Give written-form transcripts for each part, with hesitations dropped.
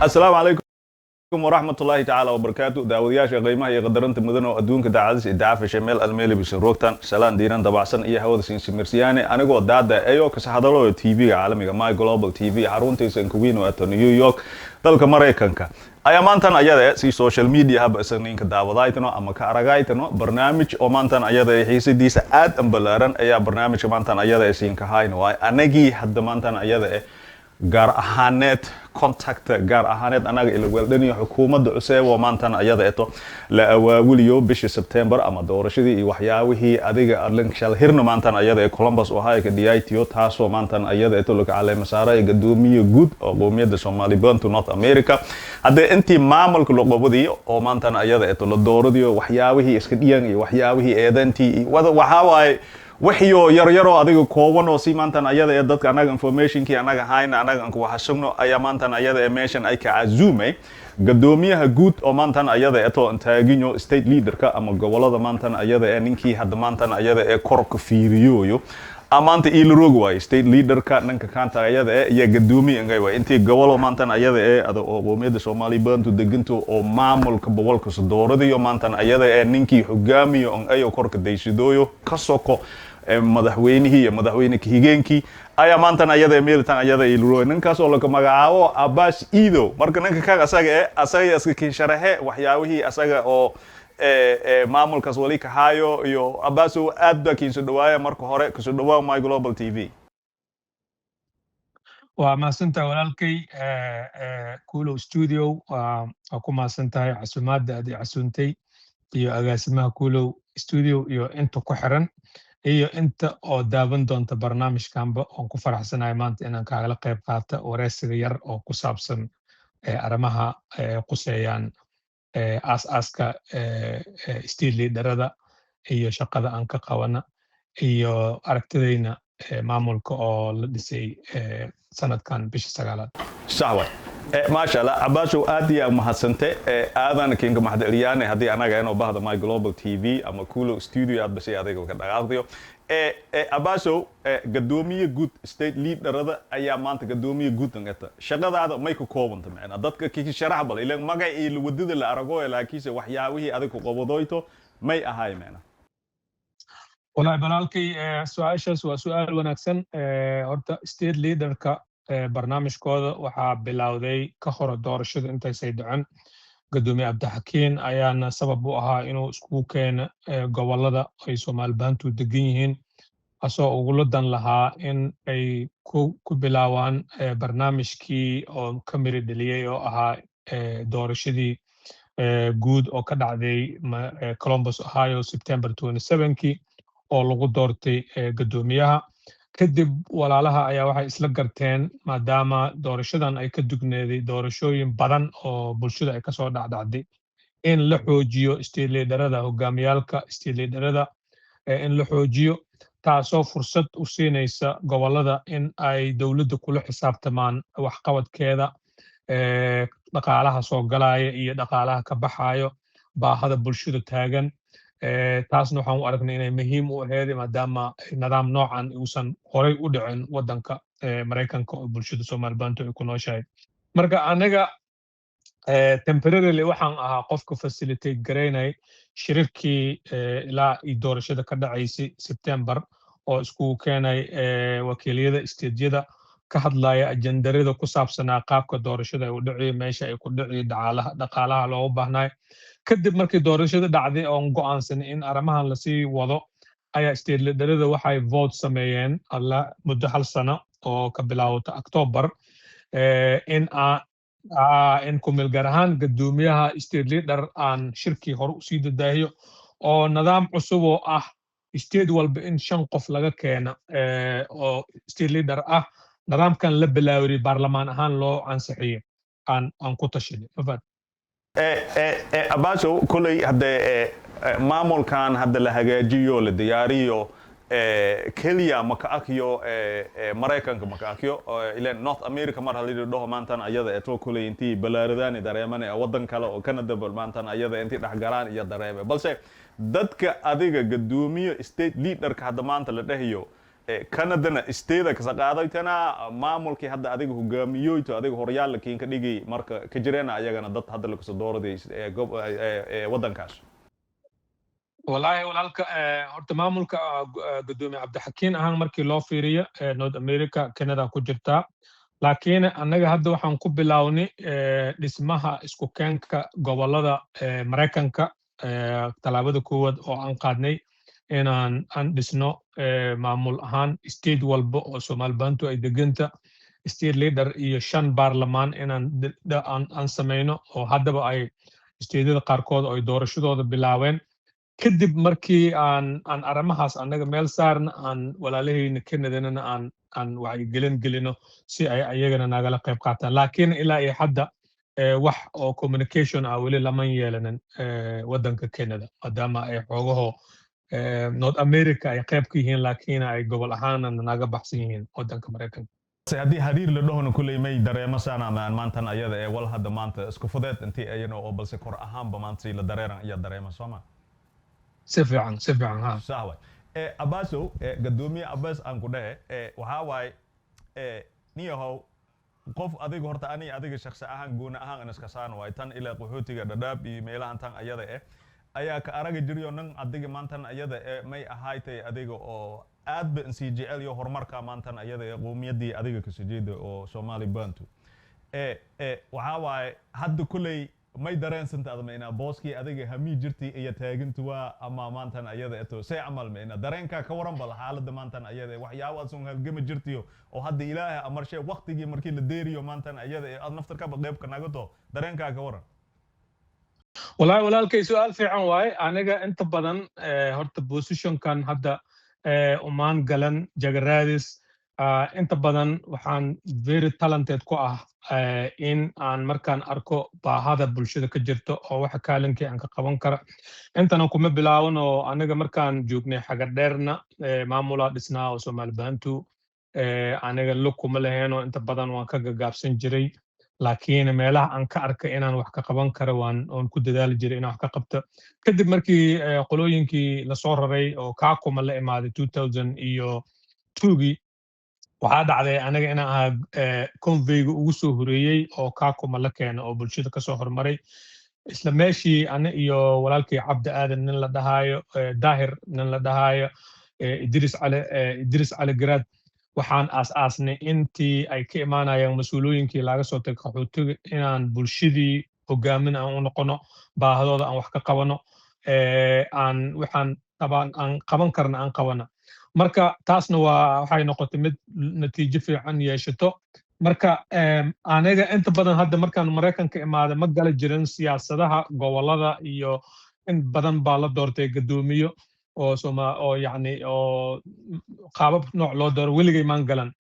السلام عليكم ورحمة الله تعالى وبركاته داودياش قيمة هي قدرنت مدن وأدونك داعز إدعاء في شمال الميلي بسنروكتان سلام ديران دبعسن إيه هود سمرسياني أنا قد دادا أيو كسحضروا تي في عالمي ماي جلوبال تي في حرونتي سنكوين وأتو نيويورك دالك مريكانكا أيا مانتان أيادا سي سوشيال ميديا هب سنين كداودايتنو أما كأرغايتنو برنامج أو مانتان أيادا حيسي ديس آد أمبلارن أيا برنامج مانتان أيادا سين كهاينو أنجي حد مانتان أيادا gaar ahaaneed contact gaar ahaaneed anaga ila weeldaniyo xukuumadda cusub oo maantana ayada eto la awaawiliyo bishii September ama doorashadii iyo waxyaabihii adiga arlinshal hirna maantana ayada ee Columbus Ohio ka dhiyaytiyo taasoo maantana ayada eto laga caleema saaray Gadomiyaha Guud oo qoomiyadda Soomaali bantu North America hadda intii maamulka loo qabadiyo oo maantana ayada eto la dooradiyo waxyaabihii iska dhiyan iyo waxyaabihii eedantii waxa waay وحيو يرو أديكو كوون أو سيمانتان أيدا يدك أنا information كي أنا هاينا أنا أنكو حسمنو أيامانتان أيدا إيميشن أي كعزومة قدوميها جود أو مانتان أيدا إتو أنتاجينيو state leader كا أما جوالدا مانتان أيدا إنكي هاد مانتان أيدا كورك فيريو أمانت إيلروغواي state leader كا نك كانت أيدا يا قدومي إنجاي أنتي جوالو مانتان أيدا أدو قوميد سومالي بنتو دقنتو أو معمول كبوالك صدور ديو مانتان أيدا إنكي حجامي أو أيو كورك ديشيدويو كسوكو madaxweyne higeenkii ayaa maanta ayada meeltan ayada ilro ninkaas oo laga magacaabo Abass Idhow marka ninka ka asaga iska sharaxe waxyaabihii asaga oo maamulkaas wali ka hayo iyo Abass oo aad ba kiin soo dhawaaya marka hore ka soo dhawaa my global tv waa maasanta walaalkay KULOWSTUDIO ku maasantahay casuumaadda aad casuuntay iyo agaasimaha KULOWSTUDIO iyo inta ku xiran iyo inta oo daawan doonta barnaamijkanba oo ku faraxsanahay maanta inaan kaagala qayb qaato wareysiga yar oo ku saabsan arrimaha quseeyaan aas-aaska state leaderada iyo shaqada aan ka qabana iyo aragtidayna maamulka oo la dhisay sanadkan bishii 9aad sawa ما شاء الله عباسو آدي محسنته آذان كينك محدريانه هذه أنا جاينو بعد ماي جلوبال تي في أما KULOWSTUDIO عاد بس هذا كذا قاعديو عباسو قدومية جود ستيت ليدر هذا أيام ما أنت قدومية جود نقطة شغل هذا ما يكون كومن تمام أنا ضدك كي شرح بل إلا ما جاي الودد اللي أرجوه إلا كيس وحياويه هذا كقبضايته ما يأهاي معنا والله بلالكي سؤالش وسؤال ونكسن أرتا ستيت ليدر كا barnaamijkooda waxaa bilowday ka hor doorashada intay saydacaan Gadoomiye Cabdixakiin ayaana sabab u ahaa inuu isku keeno gobolada ay Soomaalibantu degan yihiin asoo ugu ladan lahaa in ay ku bilaawaan barnaamijkii oo ka miri dhaliyay oo ahaa doorashadii guud oo ka dhacday Columbus Ohio September 27 oo lagu doortay Gadoomiyaha kadib walaalaha ayaa waxay isla garteen maadaama doorashadan ay ka dugneeday doorashooyin badan oo bulshada ay ka soo dhacday in la xoojiyo state leaderada hogaamiyalka state leaderada in la xoojiyo taasoo fursad u siinaysa gobolada in ay dawladda kula xisaabtamaan wax qabadkeeda dhaqaalaha soo galaya iyo dhaqaalaha ka baxayo baahada bulshada taagan taasna waxaan u aragnay inay muhiim u ahayd maadaama nidaam noocan uusan horay u dhicin wadanka Mareykanka oo bulshada Soomaalibantu ay ku nooshahay marka anaga temporarily waxaan ahaa qofka facilitate gareynay shirkii ilaa doorashada ka dhacaysay September oo isku keenay wakiiliyada isteediyada ka hadlaya ajendarada ku saabsanaa qaabka doorashada u dhacay meesha ay ku dhacay dhaqaalaha loo baahnay kadib markii doorashada dhacday oo go'aansan in arrimahan la sii wado ayaa state leaderada waxay vote sameeyeen alla muddo hal sano oo ka bilaawata October in kumil gaar ahaan Gadoomiyaha state leader aan shirkii hore u sii dadaahiyo oo nidaam cusub oo ah state walba in 5 qof laga keeno oo state leader ah nidaamkan la bilaaway baarlamaan ahaan loo ansixiyo aan ku tashanay fafad Abaaso kulay hadda maamulkan hadda la hagaajiyo la diyaariyo kaliya maka akiyo Mareykanka maka akiyo ila North America mar halii dhaho maantan ayada ee to kulay intii balaaradaan dareemanay wadan kale oo Canada maantan ayada intii dhaxgalaan iyo dareeme balse dadka adiga Gadoomiye state leader ka hadda maanta la dhahiyo kanadana isteeda ka saqaadaytana maamulkii hadda adiga hogaamiyoyto adiga horyaal kiin ka dhigi marka ka jireen ayagana dad hadda la kasoo dooraday wadankaas والله walaalka horta maamulka Gadoomiye Cabdixakiin ahaan markii loo fiiriyo North America Canada ku jirta laakiin anaga hadda waxaan ku bilawnay dhismaha isku keenka gobolada Mareykanka talaabada koowaad oo aan qaadnay inaan dhisno maamul ahaan state walba oo Soomaalibantu ay deganta state leader iyo 5 baarlamaan inaan sameeyno oo haddaba ay stateada qaarkood ay doorashadooda bilaabeen kadib markii aan arrimahaas anaga meel saarna aan walaalahayna Canada aan wacyi gelino si ay ayagana nagala qayb qaataan laakiin ilaa iyo hadda wax oo communication ah wali lama yeelanin wadanka Canada maadaama ay xoogaho North America ay qayb ka yihiin laakiin ay gobol ahaan naga baxsan yihiin wadanka Mareykanka haddii hadiir la dhahona kulay may dareemasaan ama maantan ayada ee wal hadda maanta isku fudeed intii ayana oo balse kor ahaanba maanta la dareeran iyo dareema Soomaa سفعاً ها صحوي أباسو قدومي أباس أنكو ده وهاوي نيهو قف أديك هرتا أني أديك شخص أهان جونا أهان أنس كسان وايتان إلى قحوتي قدراب بميلا أنتان أيده أيا كأرجع جريو نن أديك مانتان أيده ماي أهايته أديك أو أد بنسي جي إل يو هرماركا مانتان أيده قوميدي أديك كسجيد أو سومالي بانتو وهاوي حد كلي may dareensantaa admayna booskii adiga hami jirtay iyo taagintuwa ama maantan ayada eto say amal meena dareenka ka waran bal xaaladda maantan ayada waxyaabo soo halgama jirtiyo oo hadda ilaahay amarshay waqtigii markii la deeriyo maantan ayada aad naftarka qayb ka nagato dareenka ka waran wallahi walaalkay su'aal fiican waay aniga inta badan horta position kan hadda umaan galan jagaraadis inta badan waxaan very talented ku ah in aan markaan arko baahada bulshada ka jirto oo waxa kaalinkii aan ka qaban kara intana kuma bilaawan oo aniga markaan joognay xaga dheerna maamula dhisnaa oo Soomaalibantu aniga lukuma laheeno inta badan waan ka gagaabsan jiray laakiin meelaha aan ka arkay inaan wax ka qaban karo waan ku dadaali jiray inaan wax ka qabto kadib markii qolooyinkii la soo raray oo kaakuma la imaaday 2002 waxaa dhacday anaga inaan ahaa conveyga ugu soo horeeyay oo kaakuma la keeno oo bulshada ka soo hormaray isla meeshii ana iyo walaalkii Cabdi Aadan nin la dhahayo Daahir nin la dhahayo Idris Ali Garaad waxaan aasnay intii ay ka imaanayaan mas'uuliyooyinkii laga soo tagay qaxootiga inaan bulshadii hogaamin aan u noqono baahadooda aan wax ka qabano waxaan qaban karna aan qabana marka taasna waxay noqotay mid natiijo fiican yeeshato marka aniga inta badan hadda markaan Mareykanka imaaday ma gal jirin siyaasadaha gobolada iyo in badan baa la doortay gadoomiyo oo yani oo qaabab nooc loo dooro weligay maan galan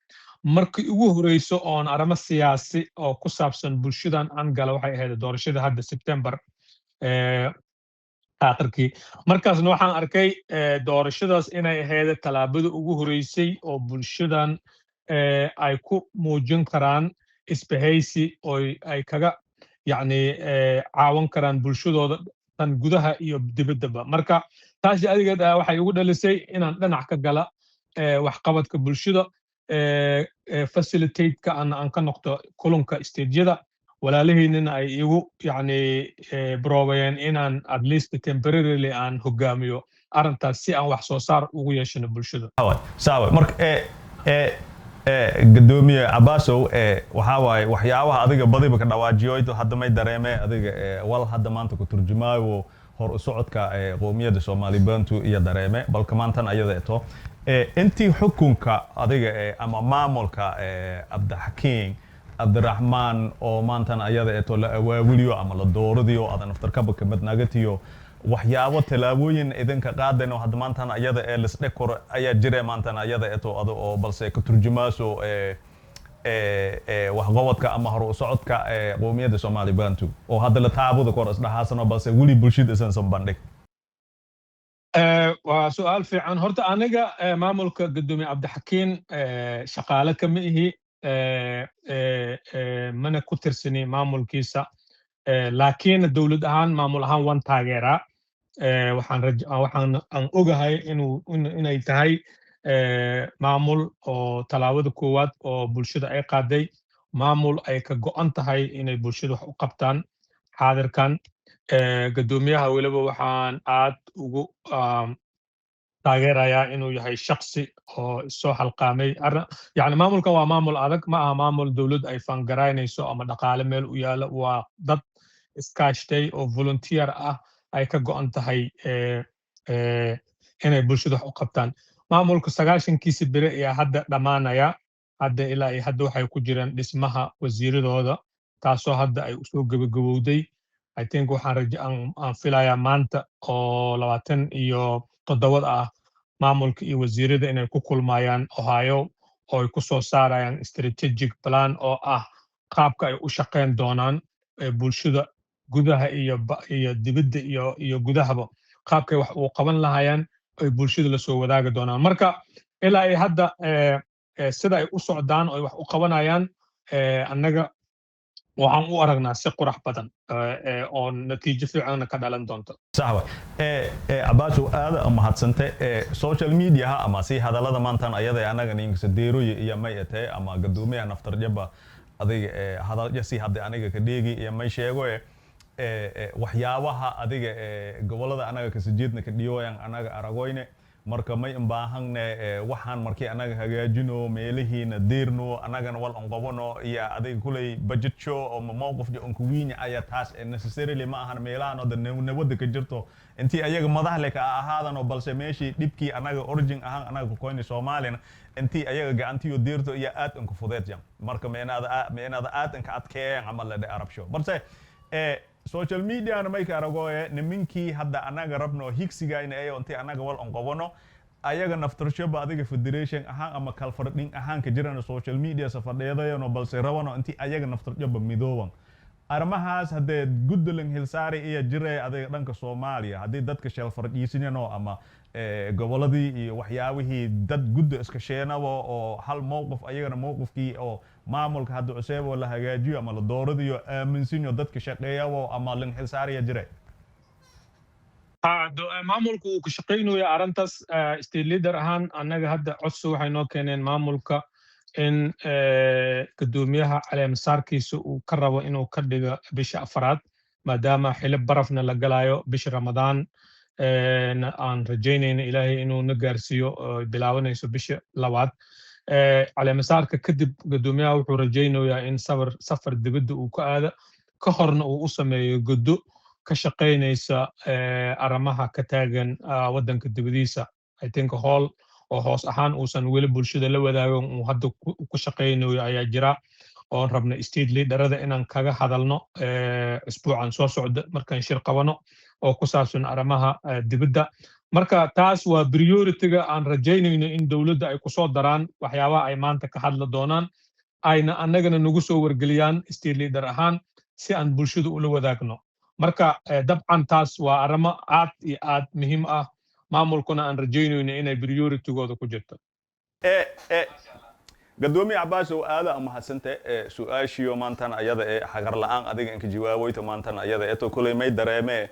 markii ugu horeyso oon arrimo siyaasi oo ku saabsan bulshadan aan gala waxay ahayd doorashada hadda September aakhirkii markaasna waxaan arkay doorashadaas inay ahayd talaabada ugu horeysay oo bulshadan ay ku muujin karaan isbahaysi oo ay kaga yani caawin karaan bulshadooda tan gudaha iyo dibaddaba marka taasi adigeed waxay ugu dhalisay inaan dhinac ka gala wax qabadka bulshada facilitate-ka aan ka noqdo kulanka stage-yada walaalaheenna ay igu yani brobayeen inaan at least temporarily aan hogaamiyo arintaas si aan wax soo saar ugu yeeshano bulshada saawa marka gadoomiye Abassow waxa waay waxyaabaha adiga badiba ka dhawaajiyo hadda may dareemay adiga wal hadda maanta ku turjumaayo hor u socodka qoomiyada Soomaalibantu iyo dareemay balka maantan ayada eto intii xukunka adiga ama maamulka Cabdixakiin Abdurrahman oo maantan ayada eto la awaawiliyo ama la dooradiyo adan naftarkaba ka madnaagatiyo waxyaabo talaabooyin idinka qaadeen oo hadda maantan ayada la isdhekor ayaa jiray maantan ayada eto oo balse ka turjumaaso wax qabadka ama hor u socodka qoomiyada Soomaalibantu oo hadda la taabada kor isdhaxaasano balse wali bulshada isan bandhig waa su'aal fiican horta aniga maamulka Gadoomiye Cabdixakiin shaqaale kama ihi mana ku tirsani maamulkiisa laakiin dawlad ahaan maamul ahaan waan taageeraa waxaan ogahay inay tahay maamul oo talaabada koowaad oo bulshada ay qaaday maamul ay ka go'an tahay inay bulshada wax u qabtaan xaadirkan gadoomiyaha weliba waxaan aad ugu taageerayaa inuu yahay shakhsi oo soo halqaamay yani maamulkan waa maamul adag ma aha maamul dowlad ay fangaraynayso ama dhaqaale meel u yaala waa dad iskaashtay oo volunteer ah ay ka go'an tahay inay bulshada wax u qabtaan maamulka 90kiisa bere ayaa hadda dhammaanaya hadda ilaa iyo hadda waxay ku jiraan dhismaha wasiiradooda taasoo hadda ay usoo gabagabowday I think waxaan filayaa maanta oo 27 ah maamulka iyo wasiirada inay ku kulmayaan Ohio oo ay ku soo saarayaan strategic plan oo ah qaabka ay u shaqeyn doonaan bulshada gudaha iyo dibadda iyo gudahaba qaabkay wax u qaban lahaayeen ay bulshada la soo wadaagi doonaan marka ilaa ay hadda sida ay u socdaan oo wax u qabanayaan annaga waxaan u aragnaa si qurux badan oo natiijo fiican ka dhalan doonto saxwa Abass aad mahadsante social media ama si hadalada maantan ayada anaga ninka deero iyo mayate ama gadoomiyaha naftarjaba adiga hadal si hadda aniga ka dheegi iyo may sheego waxyaabaha adiga gobolada anaga ka sijeedna ka dhiyooyan anaga aragoyne marka may baahanne waxaan markii anaga hagaajino meelihiina deerno anagana wal onqobano iyo adiga kulay budget show oo mowqif aan ku wiina ayaa taas necessarily ma ahan meelahan oo nabadda ka jirto intii ayaga madax leh ka ahaadano balse meeshii dhibkii anaga origin ahaan anaga ku kooni Soomaaliya intii ayaga gacantiyo deerto iyo aad aan ku fudeedyan marka meenada aad aan ka adkeeyeen amal la Arab show balse social media na may ka aragoye nimankii hadda anaga rabno higsiga in ay intii anaga wal onqobano ayaga naftarshoba adiga federation ahaan ama kal fardhin ahaan ka jirana social media safadheedayno balse rabano intii ayaga naftarshoba midooban armahaas hadee gudlan hilsaari iyo jiray adiga dhanka Soomaaliya hadii dadka sheel fardhiisinano ama goboladii iyo waxyaabihii dad gudda iska sheenawo oo hal mowqif ayagana mowqifkii oo maamulka hadda cusub la hagaajiyo ama la dooradiyo aaminsiino dadka shaqeeyawo ama lan hilsaariya jiray maamulku uu ka shaqeynayo arintaas state leader ahaan annaga hadda codsi waxay noo keeneen maamulka in gadoomiyaha caleemasaarkiisa uu ka rabo inuu ka dhigo bisha afraad maadaama xilib barafna la galayo bisha Ramadaan aan rajaynayna ilaahay inuu na gaarsiiyo bilaabanayso bisha labaad caleemasaarka kadib gadoomiyaha wuxuu rajaynayaa in safar dibadda uu ka aado ka horna uu u sameeyo guddo ka shaqeynaysa arrimaha ka taagan waddanka dibadiisa I think hall oo hoos ahaan uusan weli bulshada la wadaagan uu hadda ku shaqeynayo ayaa jira oo rabna state leaderada inaan kaga hadalno isbuucan soo socda markaan shir qabano oo ku saabsan arrimaha dibadda marka taas waa priority-ga aan rajaynayno in dawladda ay ku soo daraan waxyaabaha ay maanta ka hadla doonaan ayna annagana nagu soo wargeliyaan state leader ahaan si aan bulshada ula wadaagno marka dabcan taas waa arrimo aad iyo aad muhiim ah maamulkuna aan rajaynayno inay priority-gooda ku jirto gadoomiye Abass aad ama hasante su'aashiyo maantan ayada xagar la'aan adiga in ka jawaabayto maantan ayada eto kulay may dareemee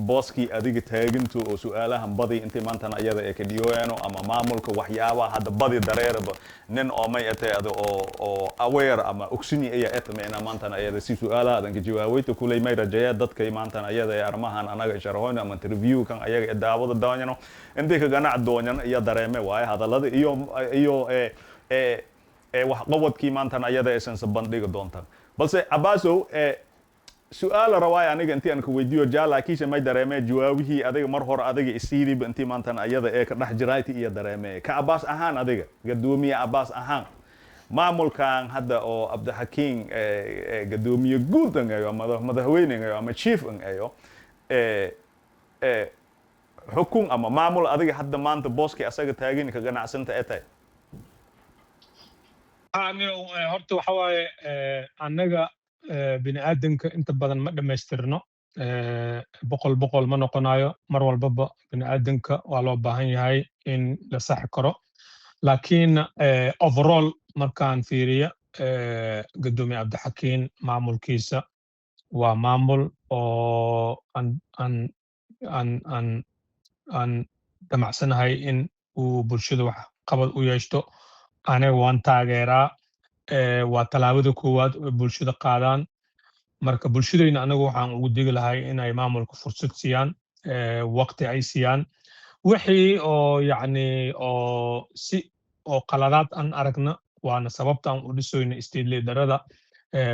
booski adiga taaginto oo su'aalahan badi intii maantan ayada ka dhiyooyano ama maamulka waxyaabaha hadda badi dareeraba nin oo may ateed oo aware ama oxygen ay atmeena maantan ayada si su'aalahan ka jawaabayto kulay may rajaya dadka maantan ayada armahan anaga sharahoyn ama interview kan ayaga daawada doonano intii ka ganac doonan iyo dareeme waay hadalada iyo wax qabadkii maantan ayada aysan bandhiga doontaan balse Abass su'aal rawaay aniga intii aan ku weydiiyo laakiin may dareemay jawaabihii adiga mar hore adiga isiiriba intii maantan ayada ka dhax jirayti iyo dareemay ka Abass ahaan adiga gadoomiye Abass ahaan maamulkan hadda oo Abdixakiin gadoomiye guud ama madaxweynaha ama chief ayo xukun ama maamul adiga hadda maanta booski asaga taagin ka ganacsanta etay horta waxa waaye annaga bini aadamka inta badan ma dhamaystirno boqol ma noqonayo mar walbaba bini aadamka waa loo baahan yahay in la sax karo laakiin overall markaan fiiriyo gadoomiye Abdixakiin maamulkiisa waa maamul oo aan damacsanahay in uu bulshada wax qabad u yeeshto aniga waan taageeraa waa talaabada koowaad oo bulshada qaadaan marka bulshadayna anagu waxaan ugu digi lahay inay maamulka fursad siiyaan waqti ay siiyaan wixii oo yacni oo si oo qaladaad aan aragna waana sababta aan u dhisoyna state leaderada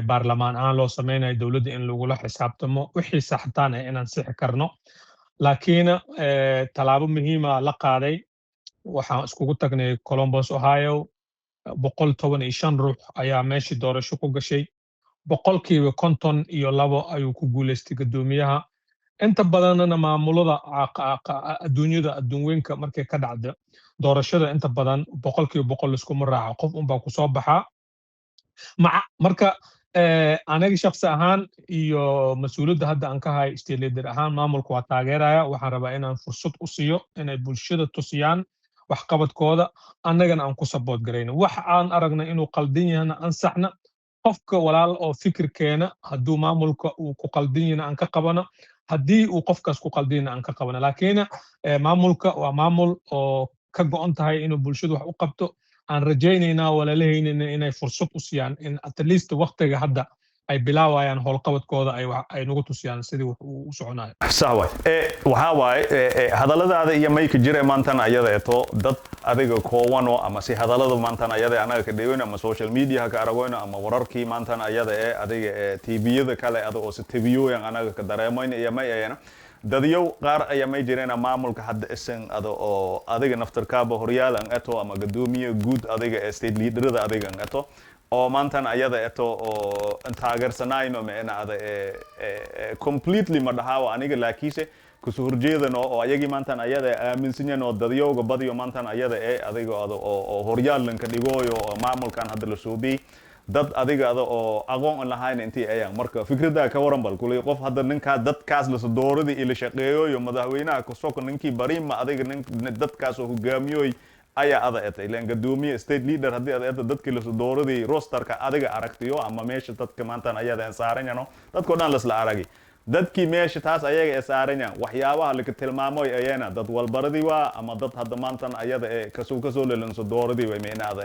baarlamaan aan loo samaynayo dowladda in lagula xisaabtamo wixii saxtaan ah inaan sixi karno laakiin talaabo muhiima la qaaday waxaan iskugu tagnay Columbus Ohio 115 ruux ayaa meeshii doorasho ku gashay boqolkiiba 52 ayuu ku guuleystay Gadomiyaha inta badanna maamulada adduunweynka markay ka dhacdo doorashada inta badan boqolkiiba 100 isku maraaca qof baa ku soo baxaa marka aniga shakhsi ahaan iyo mas'uuliyadda hadda aan ka hay state leader ahaan maamulka waa taageeraya waxaan rabaa inaan fursad u siiyo inay bulshada tusiyaan wax qabadkooda annagana aan ku support gareyno wax aan aragna inuu qaldan yahay ansaxna qofka walaal oo fikirkeena hadduu maamulka uu ku qaldan yahay aan ka qabano haddii uu qofkaas ku qaldan yahay aan ka qabano laakiin maamulka waa maamul oo ka go'an tahay inuu bulshada wax u qabto aan rajaynaynaa walaalahayna inay fursad u siiyaan in at least waqtiga hadda ay bilaawayaan howlqabadkooda ay nagu tusiyaan sidii wax u soconayo sawa waxa waaye hadalladaada iyo mayka jira maantan ayada eto dad adiga koowano ama si hadallada maantan ayada anaga ka dhaweyna ama social media ka aragoyna ama wararkii maantan ayada adiga TV-yada kale oo si TV-yoyan anaga ka dareemayna iyo may ayana dadyow qaar ayaa may jireen maamulka hadda isan oo adiga naftarkaaba horyaalan eto ama Gadoomiye Guud adiga state leaderada adiga eto oo maantan ayada eto oo taageersanayno meena ada completely madahawa aniga laakiise ku soo horjeedano oo ayagii maantan ayada aaminsan oo dadyowga badiyo maantan ayada adiga oo horyaalan ka dhigooyo oo maamulkan hadda la soobay dad adiga oo aqoon lahayn intii ayaan marka fikrada ka waran bal kulay qof hadda ninka dadkaas la soo dooradii ila shaqeeyo iyo madaxweynaha ku soo ninkii bariima adiga dadkaas oo hogaamiyoy ayaa ada etay leen Gadoomiye state leader hadii ada dadkii la soo dooradii rosterka adiga aragtiyo ama meesha dadka maantan ayada saarayno dadko dhan la isla aragay dadkii meesha taas ayaga saarayna waxyaabaha la ka tilmaamoy ayana dad walbaradii waa ama dad hadda maantan ayada ka soo leelan soo dooradii way meenaada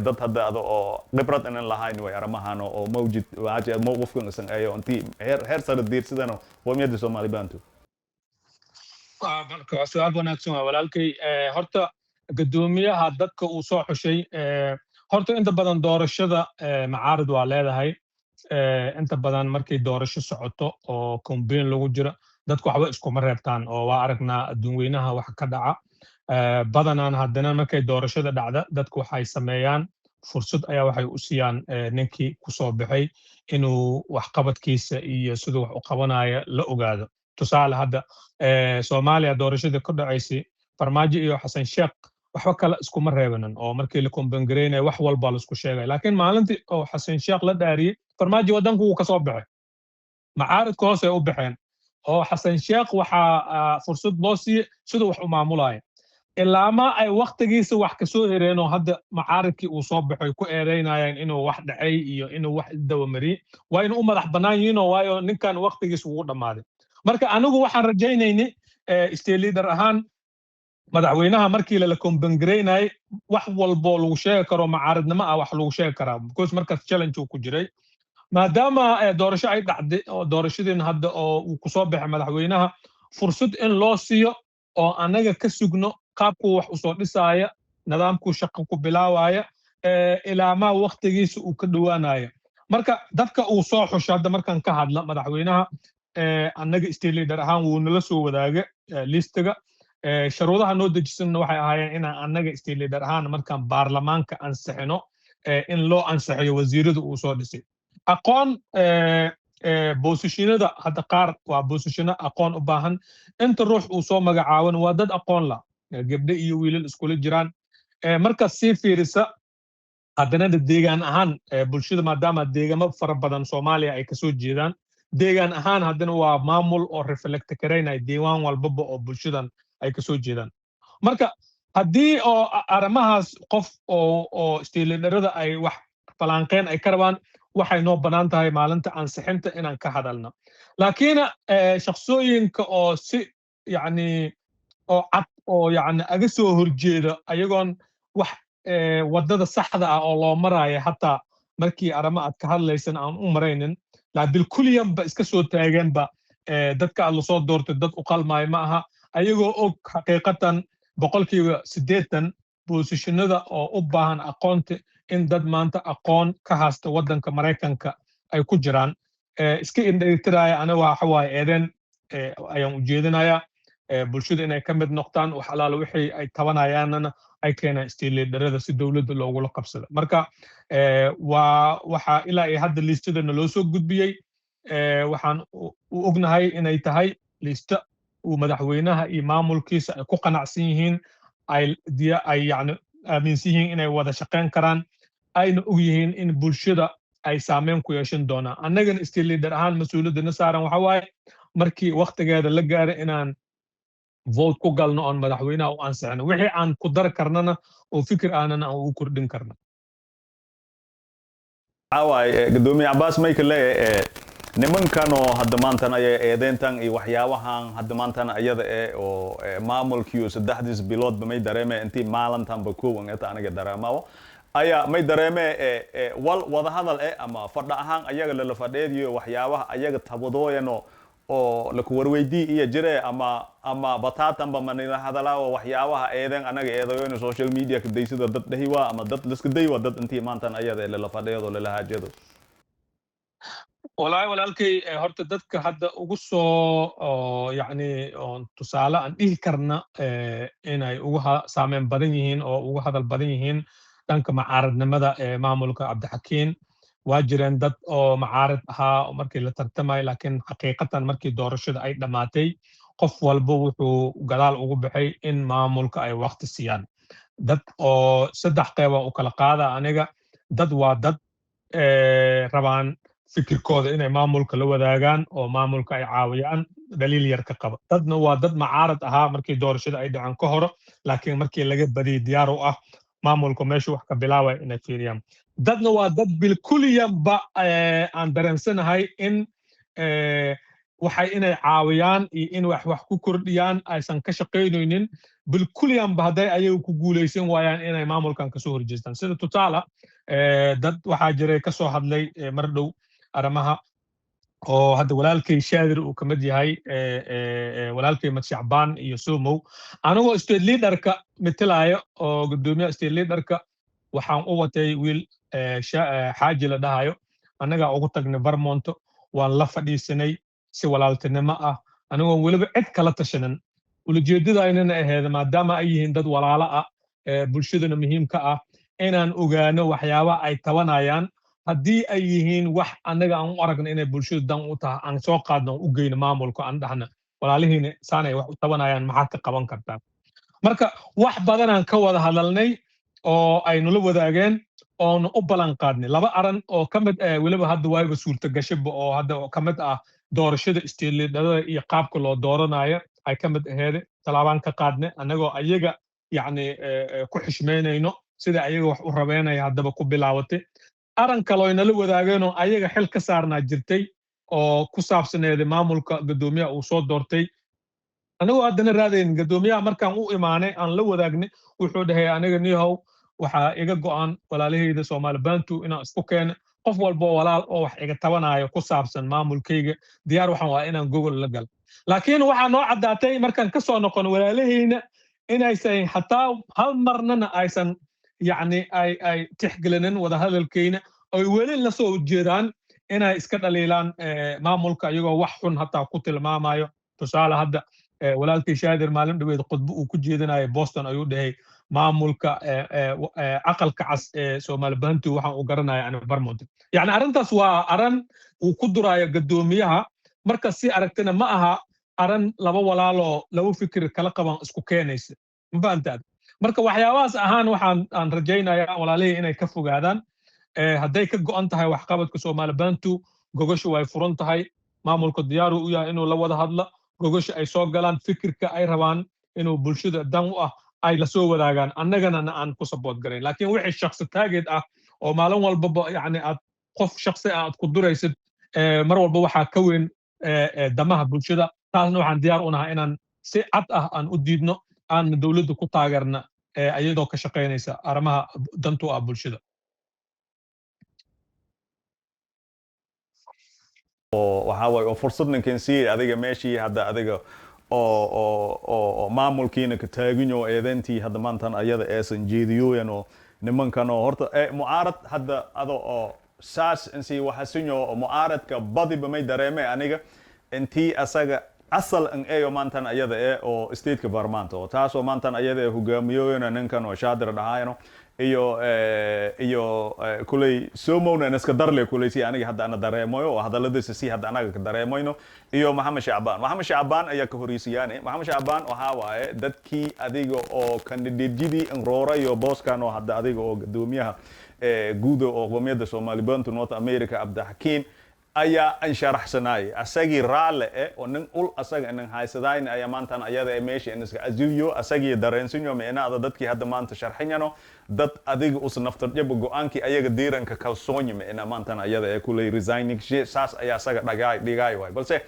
dad hadda oo khibrad in lahayn way aramahan oo mawjid waaje mowqifkan isan ayo intii heer sare diirsadano qowmiyadda Soomaalibantu marka su'aal wanaagsan waa walaalkay horta Gadoomiyaha dadka uu soo xushay horta inta badan doorashada macaarid waa leedahay inta badan markay doorasho socoto oo campaign lagu jiro dadku waxba isku ma reebtaan oo waa aragnaa adduunweynaha wax ka dhaca badanaan haddana markay doorashada dhacda dadku waxay sameeyaan fursad ayaa waxay u siiyaan ninkii ku soo baxay inuu wax qabadkiisa iyo sidoo wax u qabanayo la ogaado tusaale hadda Soomaaliya doorashada ka dhacaysay farmaajo iyo Xasan Sheekh waxba kala isku ma reebanan oo markii la kombangareynay wax walba la isku sheegay laakiin maalintii oo Xasan Sheekh la dhaariyay farmaajo wadanku uu ka soo baxay macaaridka hoos ay u baxeen oo Xasan Sheekh waxa fursad loo siiyay sidoo wax u maamulaya ilaa ma ay waqtigiisa wax ka soo hireen oo hadda macaaridkii uu soo baxay ku eedeynayaan inuu wax dhacay iyo inuu wax dawa mariyay waa inuu madax banaan yihiin oo waayo ninkan waqtigiisa ugu dhamaaday marka anigu waxaan rajaynaynay state leader ahaan madaxweynaha markii la kombangareynay wax walbo lagu sheegi karo macaaridnimo wax lagu sheegi karaa because markaas challenge uu ku jiray maadaama doorasho ay dhacday oo doorashadeen hadda oo uu ku soo baxay madaxweynaha fursad in loo siiyo oo anaga ka sugno qaabku wax u soo dhisaaya nidaamku shaqo ku bilaawaya ilaa ma waqtigiisa uu ka dhawaanayo marka dadka uu soo xusho hadda markan ka hadla madaxweynaha anaga state leader ahaan wuu nala soo wadaaga listiga sharuudaha noo dejisan waxay ahaayeen in anaga state leader ahaan markan baarlamaanka ansixino in loo ansixiyo wasiirada uu soo dhisay aqoon boosishinada hadda qaar waa boosishino aqoon u baahan inta ruux uu soo magacaaban waa dad aqoon la gabdho iyo wiilal iskula jiraan marka si fiirisa haddana deegaan ahaan bulshada maadaama deegamo fara badan Soomaaliya ay ka soo jeedaan deegaan ahaan haddana waa maamul oo reflect kareynay deegaan walba oo bulshadan ay ka soo jeedaan marka haddii oo arrimahaas qof oo state leaderada ay wax falanqeen ay ka rabaan waxay noo banaan tahay maalinta ansixinta inaan ka hadalno laakiin shakhsooyinka oo si yani oo cad oo yacni aga soo horjeeda ayagoon wax wadada saxda ah oo loo maraayo hataa markii arama aad ka hadlaysan aan u maraynin la bilkuliyanba iska soo taaganba dadka aad la soo doortay dad u qalmaayo ma aha ayagoo og xaqiiqatan boqolkiiba 80 boosishinada oo u baahan aqoonta in dad maanta aqoon ka haysta wadanka Mareykanka ay ku jiraan iska indhatiraya ana waxa waaye eedan ayaan u jeedinayaa bulshada inay ka mid noqdaan wax alaala wixii ay tabanayaanna ay keenaan istiileedarada si dawladda loogu la qabsado marka waxa ilaa ay hadda liistadana loo soo gudbiyay waxaan u ognahay inay tahay liista uu madaxweynaha iyo maamulkiisa ay ku qanacsan yihiin ay yani aaminsan yihiin inay wada shaqayn karaan ayna og yihiin in bulshada ay saameyn ku yeeshan doonaan annagana istiileedar ahaan mas-uuliyadana saaran waxa waaye markii waqtigeeda la gaaro inaan vote ku galno on madaxweynaha u ansixino wixii aan ku dar karnana oo fikir aanana aan ugu kordhin karna Gadoomiyaha Abass Michael nimankan oo hadda maantana ay eedeyntan iyo waxyaabahan hadda maantana ayada oo maamulkiiyo 3 bilood may dareemay intii maalintan ba koowan ee anaga dareemayo ayaa may dareemay wada hadal ama fadha ahaan ayaga la fadheediyo waxyaabaha ayaga tabadooyano oo la ku warweydii iyo jire ama bataatan ba manila hadalaa waxyaabaha eedan anaga eedayoon social media ka daysida dad dhahiwa ama dad la iska daywa dad intii maantan ayada la fadheedo la haajado walaalkay horta dadka hadda ugu soo yani on tusaale aan dhihi karna inay ugu saameyn badan yihiin oo ugu hadal badan yihiin dhanka macaaradnimada maamulka Cabdixakiin waa jireen dad oo macaarad ahaa markii la tartamay laakiin xaqiiqatan markii doorashada ay dhamaatay qof walba wuxuu gadaal ugu baxay in maamulka ay waqti siiyaan dad oo saddex qayb u kala qaada aniga dad waa dad rabaan fikirkooda inay maamulka la wadaagaan oo maamulka ay caawiyaan daliil yar ka qaba dadna waa dad macaarad ahaa markii doorashada ay dhacaan ka hor laakiin markii laga badiyay diyaar u ah maamulka meesha wax ka bilaabay inay fiiriyaan dadna waa dad bilkuliyanba aan dareensanahay in waxay inay caawiyaan iyo in wax ku kordhiyaan aysan ka shaqaynaynin bilkuliyanba hadday ayagu ku guulaysan waayaan inay maamulkan kasoo horjeestaan sida tusaala dad waxaa jiray kasoo hadlay mar dhow arrimaha oo hadda walaalkay Shaadir uu kamid yahay walaalkay Shacbaan iyo Somow anagoo state leaderka metelayo oo gudoomiyaha state leaderka waxaan u watay wiil xaaji la dhahayo anaga ugu tagnay Vermont waan la fadhiisanay si walaaltinimo ah anagoo waliba cid kala tashanan ujeedada aynana ahayd maadaama ay yihiin dad walaalo ah bulshadana muhiimka ah inaan ogaano waxyaabaha ay tabanayaan haddii ay yihiin wax anaga aan u aragno inay bulshada dan u tahay aan soo qaadno u geyno maamulka aan dhahna walaalihiina saanay wax u tabanayaan maxaa ka qaban kartaa marka wax badan aan ka wada hadalnay oo ay nula wadaageen oo u balan qaadnay laba aran oo kamid waliba hadda waayba suurta gashaba oo hadda kamid ah doorashada istiileedada iyo qaabka loo dooranayo ay kamid aheed talaabaan ka qaadnay anagoo ayaga yani ku xishmeynayno sida ayaga wax u rabeenaya haddaba ku bilaawatay aran kale oo nala wadaageen oo ayaga xil ka saarnaa jirtay oo ku saabsaneeday maamulka gadoomiyaha uu soo doortay anagoo haddana raadayn gadoomiyaha markaan u imaanay aan la wadaagnay wuxuu dhahay aniga niyahow waxaa iga go'an walaalahayda Soomaali Bantu inaan isku keeno qof walba walaal oo wax iga tabanayo ku saabsan maamulkayga diyaar waxaan waa inaan gogol la gal laakiin waxaa noo cadaatay markaan ka soo noqon walaalahayna inaysan hataa hal marnana aysan يعني أي تحقلن وده هذا الكينة أو ولين لسه جيران إنها إسكت ليلان ما ملك يجوا وحفن حتى قتل ما مايو تسأل هذا ولكن شادر معلم ده بيقطب وكجيدنا بوسطن أيود هي ما ملك عقل كعس سومال بنتو وحن وقرنا يعني برمود يعني أرنت سوا أرن وقدرة يقدميها مركز سي أركتنا معها أرن لو ولا لو فكر كلقبان اسكو كينيس مبانتاد marka waxyaabahaas ahaan waxaan aan rajaynayaa walaalihii inay ka fogaadaan hadday ka go'an tahay waxqabadka Soomaali Bantu gogosha way furan tahay maamulka diyaar u yahay inuu la wada hadlo gogosha ay soo galaan fikirka ay rabaan inuu bulshada dan u ah ay la soo wadaagaan annagana aan ku support gareyn laakiin wixii shakhsi taageed ah oo maalin walba yani aad qof shakhsi aad ku duraysid mar walba waxa ka weyn damaha bulshada taasna waxaan diyaar u nahay inaan si cad ah aan u diidno aan dawladda ku taageerna ayadoo ka shaqeynaysa arrimaha dantu ah bulshada waxa way oo fursad ninkan si adiga meeshii hadda adiga oo maamulkiina ka taaginyo eedantii hadda maantan ayada aysan jeediyooyano nimankan oo horta mu'aarad hadda ado oo saas insi waxa sinyo mu'aaradka badiba may dareemay aniga intii asaga asal an eeyo maantan ayada oo state government oo taasoo maantan ayada hogaamiyoyana ninkan oo shaadir dhahaayno iyo kulay soomowna iska darle kulay si aniga hadda ana dareemayo oo hadaladiisa si hadda anaga ka dareemayno iyo Maxamed Shacbaan ayaa ka horeysiyaane Maxamed Shacbaan waxa waaye dadkii adiga oo kandidaatjidii in roorayo booskan oo hadda adiga oo Gadomiyaha Guud oo qowmiyadda Soomaaliyeed North America Abdaxkiin ayaa an sharaxsanay asagii raale oo nin ul asaga nin haysadayn ayaa maantan ayada meesha in iska aziyo asagii dareensinyo meena dadkii hadda maanta sharxinayno dad adiga us naftar jab go'aankii ayaga diiranka kalsooni meena maantan ayada kulay resigning saas ayaa asaga dhigay way balse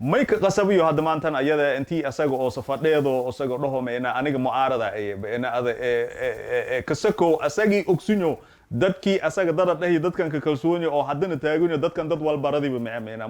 may ka qasabiyo hadda maantan ayada intii asaga oo safadheedo asaga dhaho meena aniga mu'aarada meena kasako asagii ogsinyo dadkii asaga dad dhahay dadkan ka kalsooni oo haddana taagunyo dadkan dad walbaradiba meena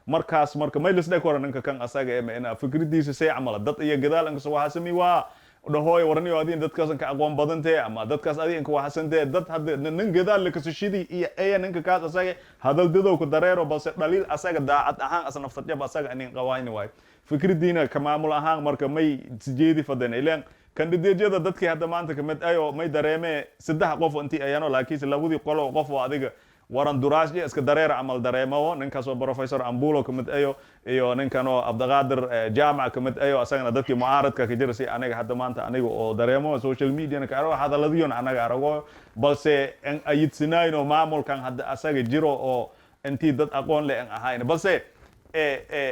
markaas may lisdhay koranka kan asaga meena fikradiisa say amal dad iyo gadaal an soo hasami waa dhahoy warniyo adin dadkaas ka aqoon badantay ama dadkaas adin ka waxasantay dad hadda nin gadaal ka sashidi iyo ninka kaas asaga hadal dadoo ku dareero balse dhaliil asaga daacad ahaan asna naftajab asaga anin qawaani way fikradiina ka maamul ahaan marka may sijeedi fadan ilaan kandidaatjada dadkii hadda maanta kamid ayo may dareeme saddex qof intii ayano laakiin labadii qolo qof oo adiga waran duraasji iska dareera amal dareemo ninkaas oo professor Ambulo kamid ayo iyo ninkan oo Abdaqaadir jaamaca kamid ayo asagana dadkii mu'aaradka ka jiray si aniga hadda maanta aniga oo dareemo social media ka aro hadaladiyon anaga arago balse an ayidsinayno maamulkan hadda asaga jiro oo intii dad aqoon leh ahayn balse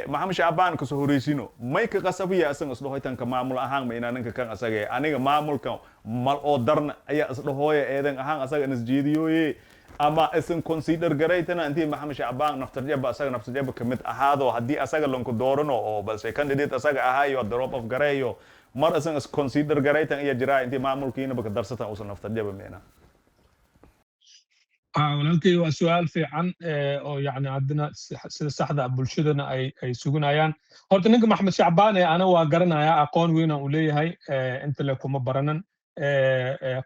Maxamed Shacbaan ka soo horeysino may ka qasabiya asan isdhohoytan ka maamul ahaan ma inaan kan asaga aniga maamulka mal oo darna ayaa isdhohoya eedan ahaan asaga isjeediyooye ama isan consider garaytana intii Maxamed Shacbaan naftarjaba asaga naftarjaba kamid ahaado hadii asaga lanku doorano oo balse candidate asaga ahayo drop of garayo mar asan is consider garaytan iyo jiraa intii maamulkiina ba ka darsatan usan naftarjaba meena walaalkay waa su'aal fiican oo yani hadana sida saxda bulshadana ay sugunayaan horta ninka Maxamed Shacbaan ana waa garanaya aqoon weyn oo leeyahay inta la kuma baranan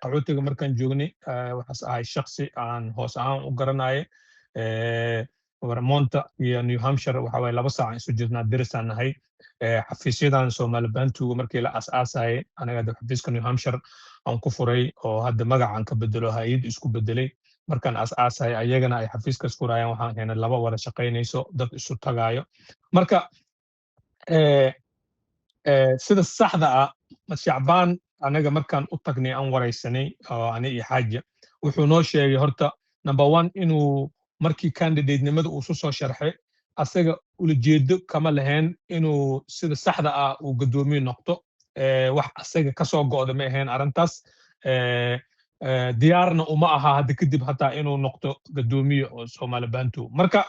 qaxootiga markaan joognay waxaas ahay shakhsi aan hoos ahaan u garanayay Vermont iyo New Hampshire waxa way 2 saac isu jirnaa dirisan nahay xafiisyadan Soomaalibantu markii la asaasay anaga xafiiska New Hampshire aan ku furay oo hadda magacaan ka bedelo hay'ad isku bedelay markaan asaasay ayagana ay xafiiskas furayaan waxaan heena 2 wada shaqeynayso dad isu tagaayo marka sida saxda ah Shacbaan anaga markaan u tagnay aan wareysanay oo ani iyo xaaja wuxuu noo sheegay horta number 1 inuu markii candidate nimada uu soo sharxay asaga ujeedo kama lahayn inuu sida saxda ah uu gadoomiye noqdo wax asaga ka soo go'do ma ahayn arintaas diyaarna uma aha hadda kadib hataa inuu noqdo gadoomiye oo Soomaalibantu marka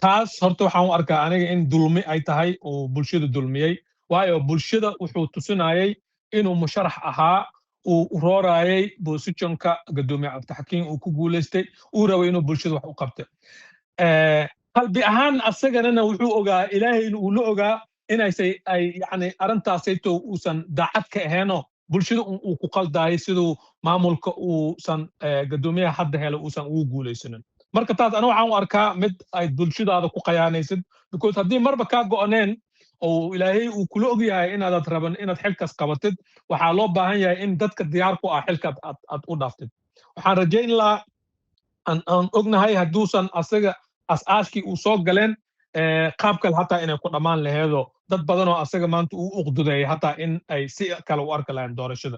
taas horta waxaan u arkaa aniga in dulmi ay tahay oo bulshada dulmiyay waayo bulshada wuxuu tusinayay inuu musharax ahaa uu roorayay positionka Gadoomiye Abdaxkiin uu ku guuleystay uu rabay inuu bulshada wax u qabto qalbi ahaan asagana wuxuu ogaa Ilaahay inuu la ogaa inaysay ay yani arintaasayto uusan daacad ka ahaano bulshada uu ku qaldaayay sidoo maamulka uusan Gadoomiyaha hadda helo uusan ugu guuleysanin marka taas ana waxaan u arkaa mid ay bulshadaada ku qayaanaysid because haddii marba ka go'aneen oo Ilaahay uu kula og yahay inaad raban inaad xilkaas qabatid waxa loo baahan yahay in dadka diyaar ku ah xilka aad u dhaaftid waxaan rajayn lahaa aan ognahay haduusan asaga asaaskii uu soo galeen qaabkal hataa inay ku dhamaan laheedo dad badan oo asaga maanta uu uqduday hataa in ay si kale u arki lahayn doorashada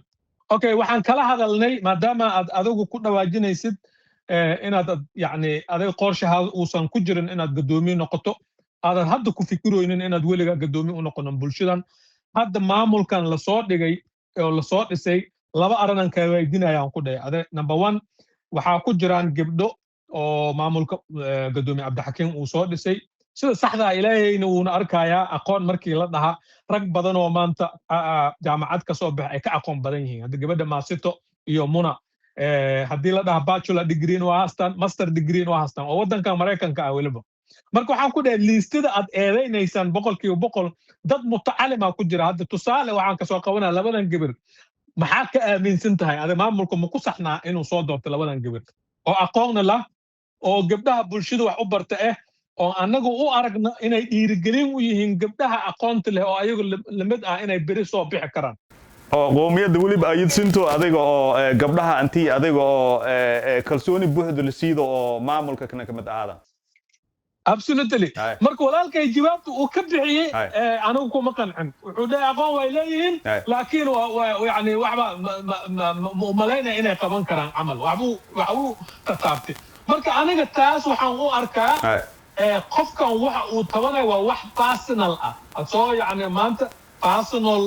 okay waxaan kala hadalnay maadaama aad adigu ku dhawaajinaysid inaad yani adiga qorshahaada uusan ku jirin inaad gadoomiye noqoto aad hadda ku fikirooyin inaad weliga gadoomiye u noqono bulshadan hadda maamulkan la soo dhigay oo la soo dhisay 2 aranan ka weydiinayaan ku dhahay number 1 waxa ku jiraan gabdho oo maamulka Gadoomiye Abdaxkiin uu soo dhisay sida saxda ilaahayna wuuna arkayaa aqoon markii la dhaha rag badan oo maanta jaamacad ka soo baxay ay ka aqoon badan yihiin hadda gabadha maasito iyo muna haddii la dhaha bachelor degree waa haystaan master degree waa haystaan oo waddanka Mareykanka ah weliba marka waxaan ku dhahay liistada aad eedeynaysaan boqolkiiba boqol dad mutacalima ku jira hadda tusaale waxaan ka soo qabanaa labadan gabar maxaa ka aaminsan tahay ada maamulku ma ku saxnaa inuu soo doorto labadan gabar oo aqoonna la oo gabdhaha bulshada wax u barta oo anagu u aragna inay dhiirigelin u yihiin gabdhaha aqoonta leh oo ayagu lamid ah inay beri soo bixi karaan oo qoomiyadda weliba ayidsinto adiga oo gabdhaha antii adiga oo kalsooni buuxda la siido oo maamulka kana kamid ahaada absolutely marka walaalkay jawaabtu uu ka bixiyay anigu kuma qancin wuxuu leeyahay aqoon way leeyihiin laakiin yani waxba malayna inay qaban karaan camal waxbuu ka taabtay marka aniga taas waxaan u arkaa qofkan waxa uu tabanay waa wax personal ah soo yani maanta personal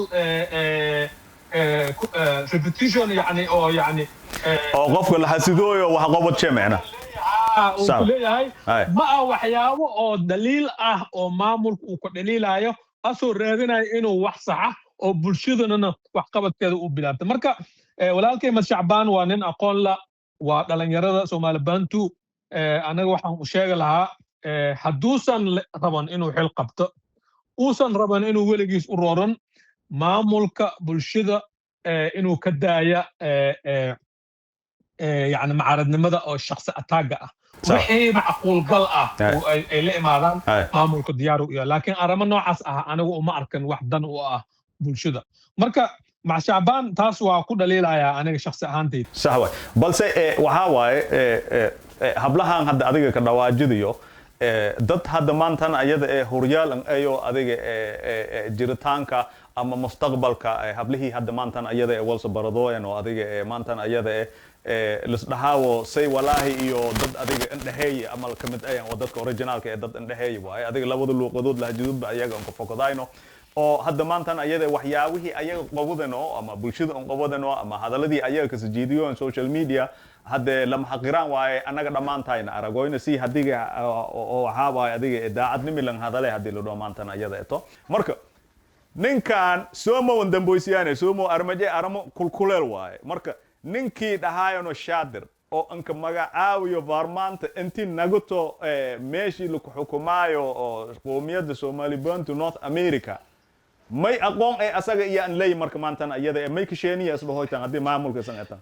repetition yani oo yani oo qofka la xasidooyo wax qabad jamacna uu leeyahay ma waxyaabo oo daliil ah oo maamulku uu ku dhaliilayo asoo raadinayo inuu wax saxa oo bulshadana wax qabadkeeda u bilaabto marka walaalkay Shacbaan waa nin aqoon la waa dhalinyarada Soomaali Bantu anaga waxaan u sheegi lahaa hadduusan raban inuu xil qabto uusan raban inuu weligiis u rooran maamulka bulshada inuu ka daaya يعني معارضنimada oo shakhsi ataaga ah wixii macquul gal ah oo ay la imaadaan maamulka diyaar u yahay laakiin aramo noocaas ah anigu uma arkan wax dan u ah bulshada marka مع شعبان taas waa ku dhaliilaya aniga shakhsi ahaantayda sax way balse waxa waaye hablahan hadda adiga ka dhawaajidiyo dad hadda maantan ayada horyaal ayo adiga jiritaanka ama mustaqbalka hablihii hadda maantan ayada walsa baradooyan oo adiga maantan ayada lisdhahawo say walaahi iyo dad adiga indhaheey amal kamid ayaan oo dadka originalka ee dad indhaheey waay adiga labada luuqadood la hajuudba ayaga aan ku fokodayno oo hadda maantan ayada waxyaabihii ayaga qabadano ama bulshada aan qabadano ama hadaladii ayaga ka sajiidiyo on social media hadda lama xaqiraan waaye anaga dhamaantayna aragoyna si hadiga oo waxa waaye adiga daacadnimo lan hadalay hadii la dhamaantan ayada eto marka ninkan soomo wandamboysiyane soomo armaje aramo kulkuleel waaye marka ninkii dhahaayano shaadir oo anka magacaawiyo baarmaanta intii nagato meeshii lagu xukumaayo oo qoomiyadda Soomaali Bantu North America may aqoon ay asaga iyo an leey marka maantan ayada may ka sheeniya isba hoytan hadii maamulka sanatan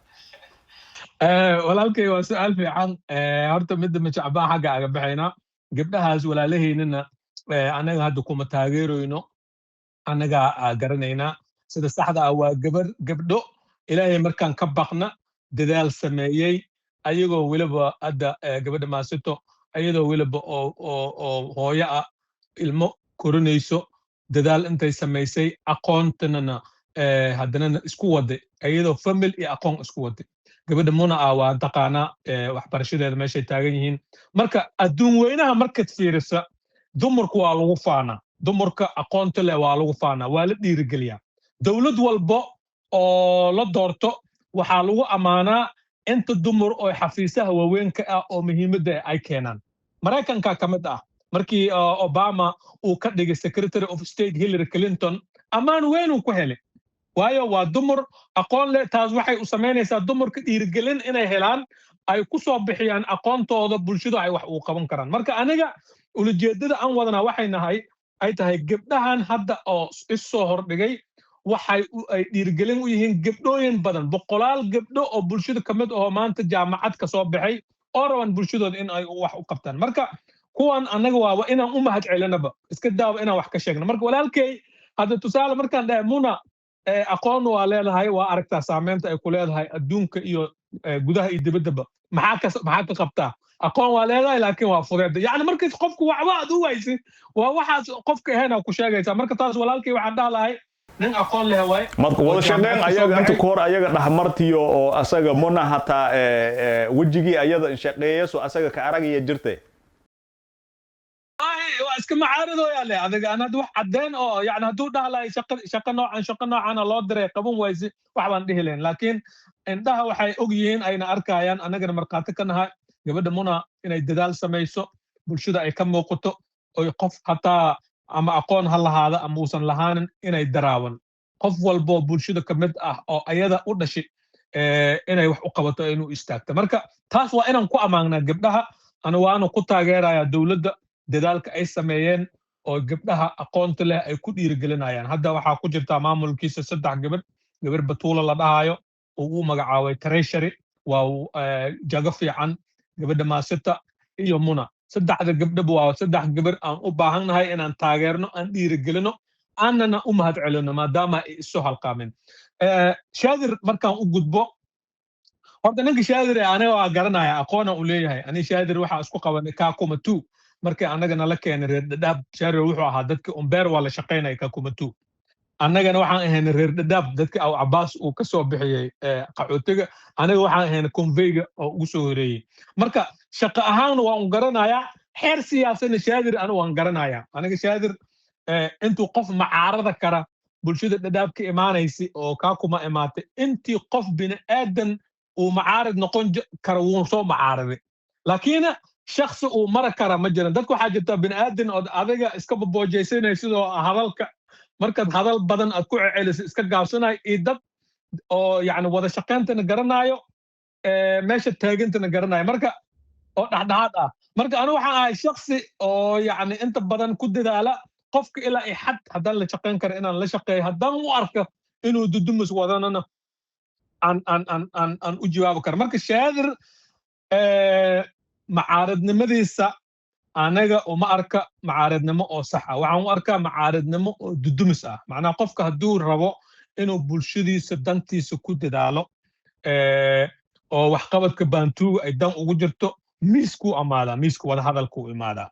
walaalkay waa su'aal fiican horta mid ma Shacbaan xaga aga baxayna gabdhahaas walaalaheynina anaga hadda kuma taageerayno anaga garanayna sida saxda ah waa gabdho ilaahay markaan ka baqna dadaal sameeyay ayagoo waliba hadda gabadha maasito ayadoo waliba oo hooyo ah ilmo korinayso dadaal intay samaysay aqoontana haddana isku waday ayadoo family iyo aqoon isku waday gabadha muna waa taqaana waxbarashadeeda meeshay taagan yihiin marka adduun weynaha markaad fiirisa dumarku waa lagu faana dumarka aqoonta leh waa lagu faana waa la dhiirigeliyaa dawlad walba oo la doorto waxaa lagu amaanaa inta dumar oo xafiisaha waaweynka ah oo muhiimadda ay keenaan Mareykanka kamid ah markii Obama uu ka dhigay Secretary of State Hillary Clinton amaan weyn uu ku helay waayo waa dumar aqoon leh taas waxay u sameynaysaa dumarka dhiirigelin inay helaan ay ku soo bixiyaan aqoontooda bulshada ay wax u qaban karaan marka aniga ujeedada aan wadana waxay tahay gabdhahan hadda oo isoo hordhigay waxay ay dhiirigelin u yihiin gabdhooyin badan boqolaal gabdho oo bulshada kamid ah maanta jaamacad ka soo baxay oo raban bulshadooda in ay wax u qabtaan marka kuwan anaga waa inaan u mahad celinaba iska daawa inaan wax ka sheegno marka walaalkay hadda tusaale markaan dhahay muna aqoon waa leedahay waa aragtaa saameynta ay ku leedahay adduunka iyo gudaha iyo dibaddaba maxaa ka qabtaa aqoon waa leedahay laakiin waa fudeed yani markii qofku waxba aad u waysi waa waxaas qofka ahayn ku sheegaysaa marka taas walaalkay waxaan dhahlahay nin aqoon leh way marka wada shaqeyn ayaga inta koor ayaga dhaxmartiyo oo asaga muna hataa wajigi ayada shaqeeyaso asaga ka aragaya jirtay iska macaarido yaa leh adiga ana wax cadeen oo yani haduu dhahlay shaqo noocan loo diray qaban waysi wax baan dhihi leen laakiin indhaha waxay og yihiin ayna arkayaan anagana marqaati ka nahay gabadha muna inay dadaal samayso bulshada ay ka muuqato oo qof hataa ama aqoon ha lahaada ama uusan lahaanin inay daraawan qof walbo bulshada ka mid ah oo ayada u dhashay inay wax u qabato inuu istaagto marka taas waa inaan ku amaagnaa gabdhaha ana waana ku taageerayaa dawladda dadaalka ay sameeyeen oo gabdhaha aqoonta leh ay ku dhiirigelinayaan hadda waxaa ku jirta maamulkiisa 3 gabar Batuula la dhahayo oo uu magacaabay treasury waa jago fiican gabadha Maasita iyo Muna saddexda gabdhaba waa 3 gabar aan u baahanahay inaan taageerno aan dhiirigelino annana u mahad celino maadaama ay isu halqaameen shaadir markaan u gudbo horta ninka shaadir aniga waa garanaya aqoona u leeyahay ani shaadir waxa isku qabanay Kakuma 2 markii annagana la keenay reer dhadhaab shaadir wuxuu ahaa dadka umbeer waa la shaqeynay Kakuma 2 annagana waxaan ahaynay reer dhadhaab dadka aw Abass uu ka soo bixiyay qaxootiga aniga waxaan ahaynay conveyga oo ugu soo horeeyay marka shaqo ahaan waan garanayaa xeer siyaasadna shaadir aniga waan garanayaa aniga shaadir intuu qof macaarada kara bulshada dhadhaab ka imaanaysi oo Kakuma imaatay intii qof bini aadan uu macaarad noqon kara wuu soo macaaraday laakiin shakhsi uu mara kara ma jiran dadku waxa jirta bini aadan oo adiga iska boojeysanay sidoo hadalka markaad hadal badan aad ku celiso iska gaabsanay dad oo yaani wada shaqeynta garanayo meesha taagintana garanayo marka oo dhaxdhaxaad ah marka anigu waxaan ahay shakhsi oo yaani inta badan ku dadaala qofka ilaa ay xad haddaan la shaqeyn karo inaan la shaqeeyo haddaan u arko inuu dudumus wadanana aan u jawaabi karo marka shaadir macaaradnimadiisa anaga uma arka macaaradnimo oo sax ah waxaan u arkaa macaaradnimo oo dudumus ah macnaha qofka hadduu rabo inuu bulshadiisa dantiisa ku dadaalo oo waxqabadka baantuuga ay dan ugu jirto miiskuu amaadaa miiska wada hadalkuu imaadaa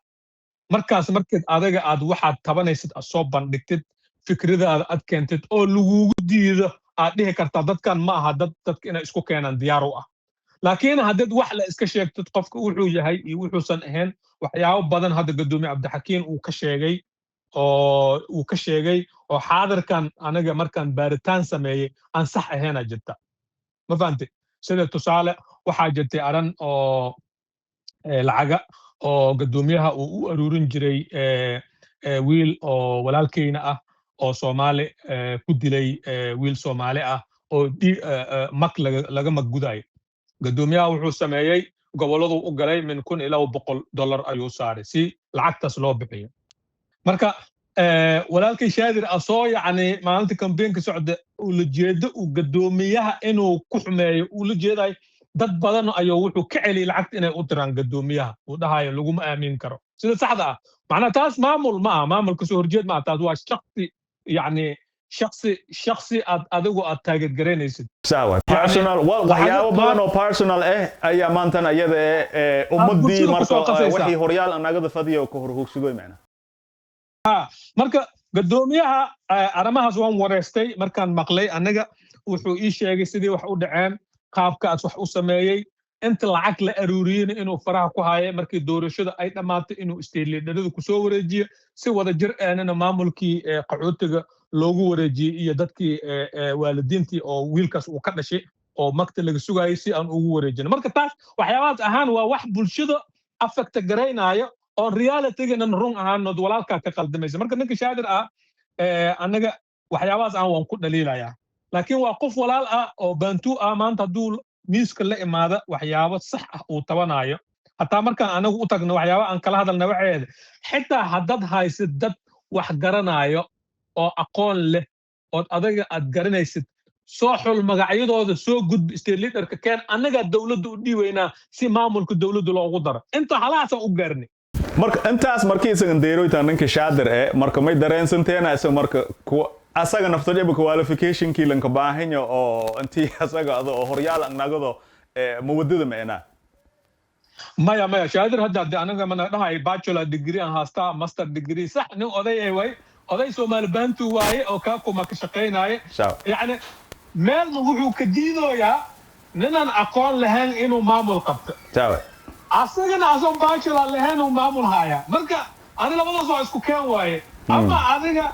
markaas markeed adaga aad waxaad tabanaysid aad soo bandhigtid fikradaada aad keentid oo lagugu diido aad dhihi kartaa dadkan ma aha dadka inay isku keenaan diyaar u ah laakiin haddaad wax la iska sheegtid qofka wuxuu yahay iyo wuxuusan ahayn waxyaabo badan hadda gadoomiye Cabdixakiin uu ka sheegay oo xaadirkan anaga markaan baaritaan sameeyay aan sax ahayn jirta ma fahamtay sida tusaale waxaa jirtay aran oo lacaga oo gadoomiyaha uu u aruurin jiray wiil oo walaalkeyna ah oo Soomaali ku dilay wiil Soomaali ah oo mak laga magguday gadoomiyaha wuxuu sameeyay goboladu u galay min $1,000 ilaa $100 ayuu saaray si lacagtaas loo bixiyo marka walaalkay shaadir asoo yaani maalinta campaign-ka socda uu la jeedo uu gadoomiyaha inuu ku xumeeyo uu la jeeday dad badan ayuu wuxuu ka celiyay lacagta inay u diraan gadoomiyaha uu dhahayo laguma aamin karo sida saxda ah macna taas maamulka soo horjeed ma taas waa shakhsi yaani shakhsi adigu aad taageer gareynaysid sawa personal waxyaabo badan oo personal ayaa maantan ayada ummadii marka wixii horyaal anagada fadiyo ka hor hoogsigoy macna marka gadoomiyaha arrimahaas waan wareystay markaan maqlay anaga wuxuu ii sheegay sidii wax u dhaceen qaabka aad wax u sameeyay inta lacag la aruuriyay inuu faraha ku haayay markii doorashada ay dhamaatay inuu state leaderada ku soo wareejiyo si wada jir aanana maamulkii qaxootiga loogu wareejiyay iyo dadkii waalidiintii oo wiilkaas uu ka dhashay oo magta laga sugayay si aan ugu wareejino marka taas waxyaabahaas ahaan waa wax bulshada affect gareynayo oo reality-gana run ahaan nod walaalka ka qaldamaysa marka ninka shaadir ah anaga waxyaabahaas aan waan ku dhaliilayaa laakiin waa qof walaal ah oo baantu ah maanta haduu miiska la imaada waxyaabo sax ah uu tabanayo hatta markaan anagu u tagno waxyaabo aan kala hadalna waxeed xitaa haddad haysid dad wax garanayo oo aqoon leh oo adaga aad garanaysid soo xul magacyadooda soo gudb state leader-ka keen anaga dawladda u dhiiweynaa si maamulka dawladda loogu daro inta halaasa u gaarnay marka intaas markii isagan deeroyta ninka shaadir marka may dareensanteena isa marka asaga naftadeeba qualification-kii lanka baahanyo oo intii asaga oo horyaal anagado mawadada meena maya shaadir hadda anaga mana dhahay bachelor degree aan haastaa master degree sax nin oday Soomaali baantu waaye oo Kakuma ka shaqeynaaye yaani meel wuxuu ka diidoyaa ninaan aqoon lahayn inuu maamul qabto asagana asoo bachelor lahayn uu maamul haya marka ani labadaas waa isku keen waaye ama adiga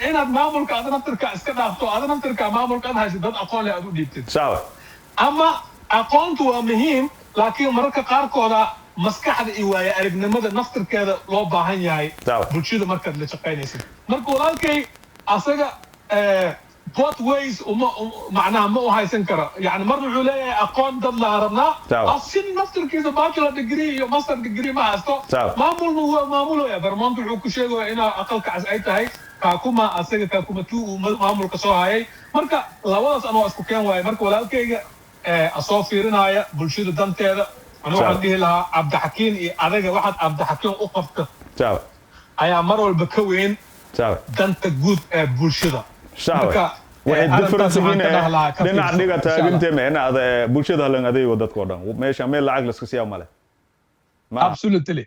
inaad maamulka aad naftirka iska dhaafto aad naftirka maamulka aad haysid dad aqoon leh aad u dhiibtid ama aqoontu waa muhiim laakiin mararka qaarkooda maskaxda iyo waaya aragnimada naftirkeeda loo baahan yahay bulshada markaad la shaqaynaysid marka walaalkay asaga both ways معناها ما هو هيسن كرا يعني مرة عليه أقوم ضد العربنا أصلا ماستر كذا باتشلر ديجري ماستر ديجري ما أستو معمول هو معموله يا برمان تروح كشيء وإنا أقل كعز أي تهاي كاكوما أصلا كاكوما تو معمول كسوها هاي مركا لواس أنا أسكو كان واي مركا ولا كي أصوفيرنا هاي بلشيد الدم تيرا أنا عندي لها عبد حكيم أرجع واحد عبد حكيم أوقفته أي مرة البكوين دنت جود بلشيده waxay difference dhinac dhiga taagintay meena bulshada halan adeego dadkoo dhan meesha meel lacag la iska siyaa male absolutely